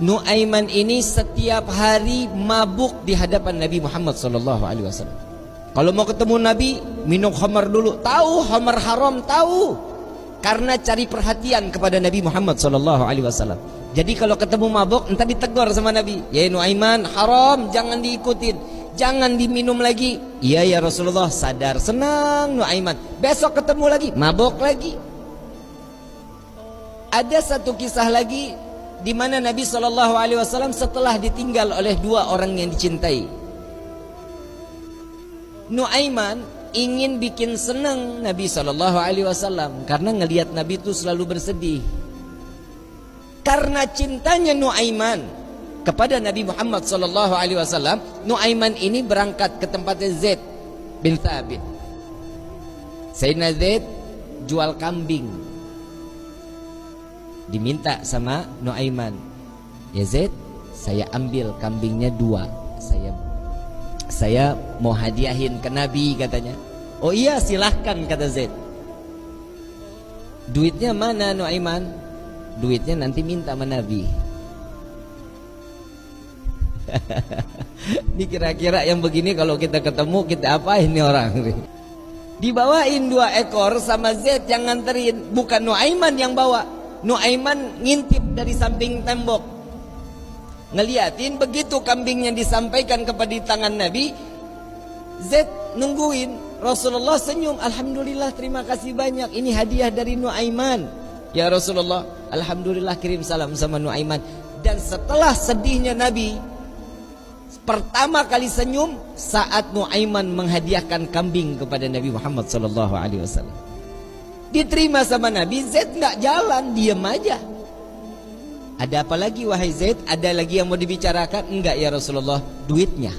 Nuaiman ini setiap hari mabuk di hadapan Nabi Muhammad SAW. Kalau mau ketemu Nabi, minum khamar dulu. Tahu khamar haram, tahu. Karena cari perhatian kepada Nabi Muhammad SAW. Jadi kalau ketemu mabuk, entah ditegur sama Nabi. Ya Nuaiman, haram, jangan diikutin, jangan diminum lagi. Iya ya Rasulullah, sadar, senang Nuaiman. Besok ketemu lagi, mabuk lagi. Ada satu kisah lagi di mana Nabi SAW setelah ditinggal oleh dua orang yang dicintai, Nuaiman ingin bikin senang Nabi SAW karena ngelihat Nabi itu selalu bersedih. Karena cintanya Nuaiman kepada Nabi Muhammad SAW, Nuaiman ini berangkat ke tempatnya Zaid bin Thabit. Sayyidina Zaid jual kambing, diminta sama Nuaiman, ya Zaid, saya ambil kambingnya 2, saya mau hadiahin ke Nabi katanya. Oh iya silahkan kata Zaid. Duitnya mana Nuaiman? Duitnya nanti minta sama Nabi. Ini kira-kira yang begini kalau kita ketemu kita apain nih orang? Dibawain 2 ekor sama Zaid yang nganterin, bukan Nuaiman yang bawa. Nuaiman ngintip dari samping tembok, ngeliatin. Begitu kambingnya disampaikan kepada tangan Nabi, Zaid nungguin. Rasulullah senyum, alhamdulillah, terima kasih banyak, ini hadiah dari Nuaiman. Ya Rasulullah, alhamdulillah, kirim salam sama Nuaiman. Dan setelah sedihnya Nabi, pertama kali senyum saat Nuaiman menghadiahkan kambing kepada Nabi Muhammad SAW. Diterima sama Nabi. Zaid nggak jalan, diam aja. Ada apa lagi wahai Zaid? Ada lagi yang mau dibicarakan? Enggak ya Rasulullah, duitnya.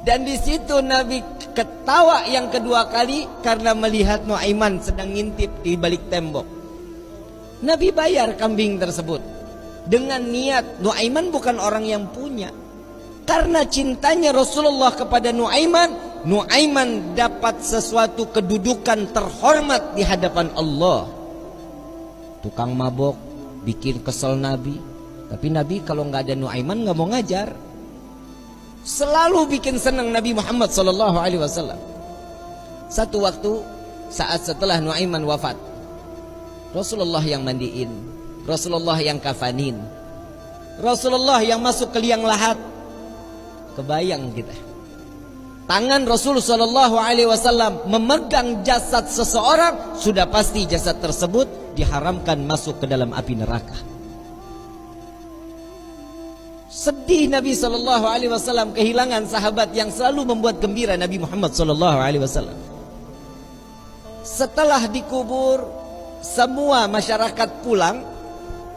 Dan di situ Nabi ketawa yang kedua kali karena melihat Nuaiman sedang ngintip di balik tembok. Nabi bayar kambing tersebut dengan niat Nuaiman bukan orang yang punya. Karena cintanya Rasulullah kepada Nuaiman, Nuaiman dapat sesuatu kedudukan terhormat di hadapan Allah. Tukang mabok bikin kesel Nabi, tapi Nabi kalau nggak ada Nuaiman nggak mau ngajar. Selalu bikin senang Nabi Muhammad SAW. Satu waktu saat setelah Nuaiman wafat, Rasulullah yang mandiin, Rasulullah yang kafanin, Rasulullah yang masuk ke liang lahat. Kebayang kita, tangan Rasulullah SAW memegang jasad seseorang, sudah pasti jasad tersebut diharamkan masuk ke dalam api neraka. Sedih Nabi SAW kehilangan sahabat yang selalu membuat gembira Nabi Muhammad SAW. Setelah dikubur, semua masyarakat pulang.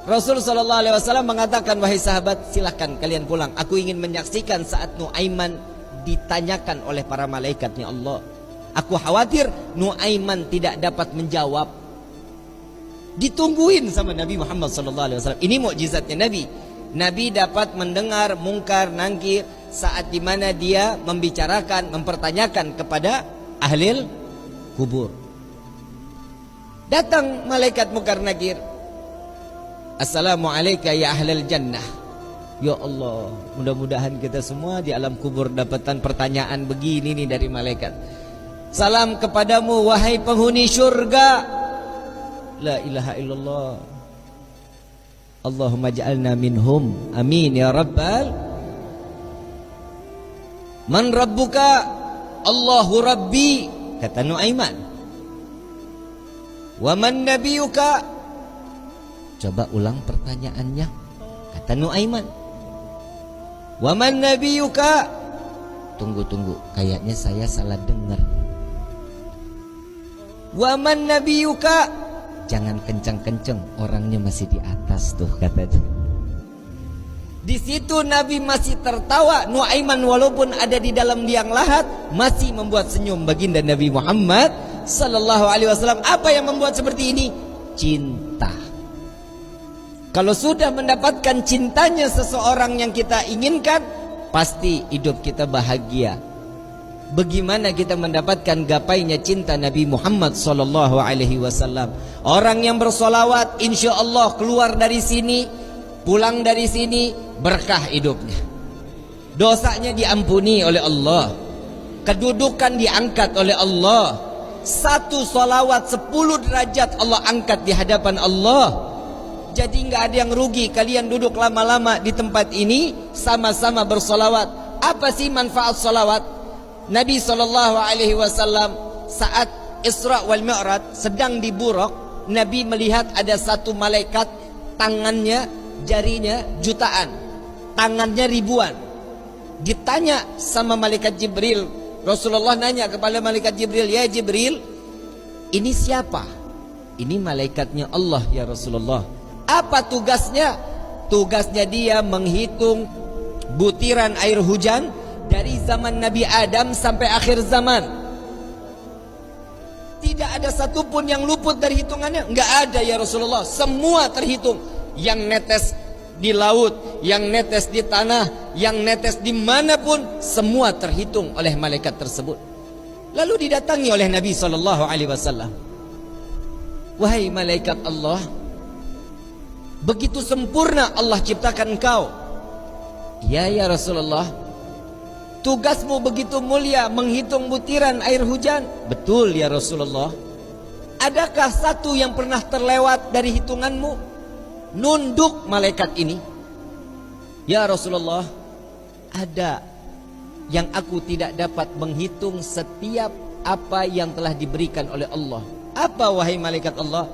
Rasul SAW mengatakan, wahai sahabat, silahkan kalian pulang. Aku ingin menyaksikan saat Nuaiman ditanyakan oleh para malaikatnya Allah. Aku khawatir Nuaiman tidak dapat menjawab. Ditungguin sama Nabi Muhammad SAW. Ini mukjizatnya Nabi. Nabi dapat mendengar mungkar nangkir saat dimana dia membicarakan, mempertanyakan kepada ahli kubur. Datang malaikat mungkar nakir. Assalamualaikum ya ahlal jannah. Ya Allah, mudah-mudahan kita semua di alam kubur dapatkan pertanyaan begini nih dari malaikat. Salam kepadamu wahai penghuni syurga. La ilaha illallah. Allahumma ja'alna minhum. Amin ya rabbal. Man rabbuka? Allahu rabbi, kata Nuaiman. Wa man nabiyuka? Coba ulang pertanyaannya, kata Nuaiman. Wa man nabiyuka? Tunggu, kayaknya saya salah dengar. Wa man nabiyuka? Jangan kencang-kencang, orangnya masih di atas tuh, kata dia. Di situ Nabi masih tertawa. Nuaiman walaupun ada di dalam liang lahat masih membuat senyum baginda Nabi Muhammad SAW. Apa yang membuat seperti ini? Cinta. Kalau sudah mendapatkan cintanya seseorang yang kita inginkan, pasti hidup kita bahagia. Bagaimana kita mendapatkan gapainya cinta Nabi Muhammad SAW? Orang yang bersolawat, insya Allah keluar dari sini pulang dari sini berkah hidupnya, dosanya diampuni oleh Allah, kedudukan diangkat oleh Allah. Satu salawat 10 derajat Allah angkat di hadapan Allah. Jadi nggak ada yang rugi kalian duduk lama-lama di tempat ini sama-sama bersolawat. Apa sih manfaat solawat? Nabi SAW saat Isra wal Mi'raj sedang di Buraq, Nabi melihat ada satu malaikat, tangannya, jarinya jutaan, tangannya ribuan. Ditanya sama malaikat Jibril, Rasulullah nanya kepada malaikat Jibril, ya Jibril, ini siapa? Ini malaikatnya Allah ya Rasulullah. Apa tugasnya? Tugasnya dia menghitung butiran air hujan dari zaman Nabi Adam sampai akhir zaman. Tidak ada satupun yang luput dari hitungannya. Enggak ada ya Rasulullah. Semua terhitung. Yang netes di laut, yang netes di tanah, yang netes dimanapun, semua terhitung oleh malaikat tersebut. Lalu didatangi oleh Nabi SAW. Wahai malaikat Allah, begitu sempurna Allah ciptakan engkau. Ya Rasulullah, tugasmu begitu mulia menghitung butiran air hujan. Betul ya Rasulullah. Adakah satu yang pernah terlewat dari hitunganmu? Nunduk malaikat ini, ya Rasulullah, ada yang aku tidak dapat menghitung setiap apa yang telah diberikan oleh Allah. Apa wahai malaikat Allah?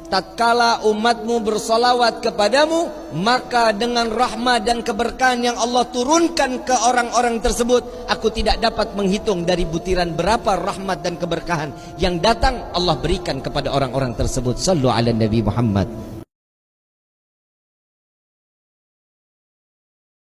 Tatkala umatmu bersolawat kepadamu, maka dengan rahmat dan keberkahan yang Allah turunkan ke orang-orang tersebut, aku tidak dapat menghitung dari butiran berapa rahmat dan keberkahan yang datang Allah berikan kepada orang-orang tersebut. Sallu ala Nabi Muhammad.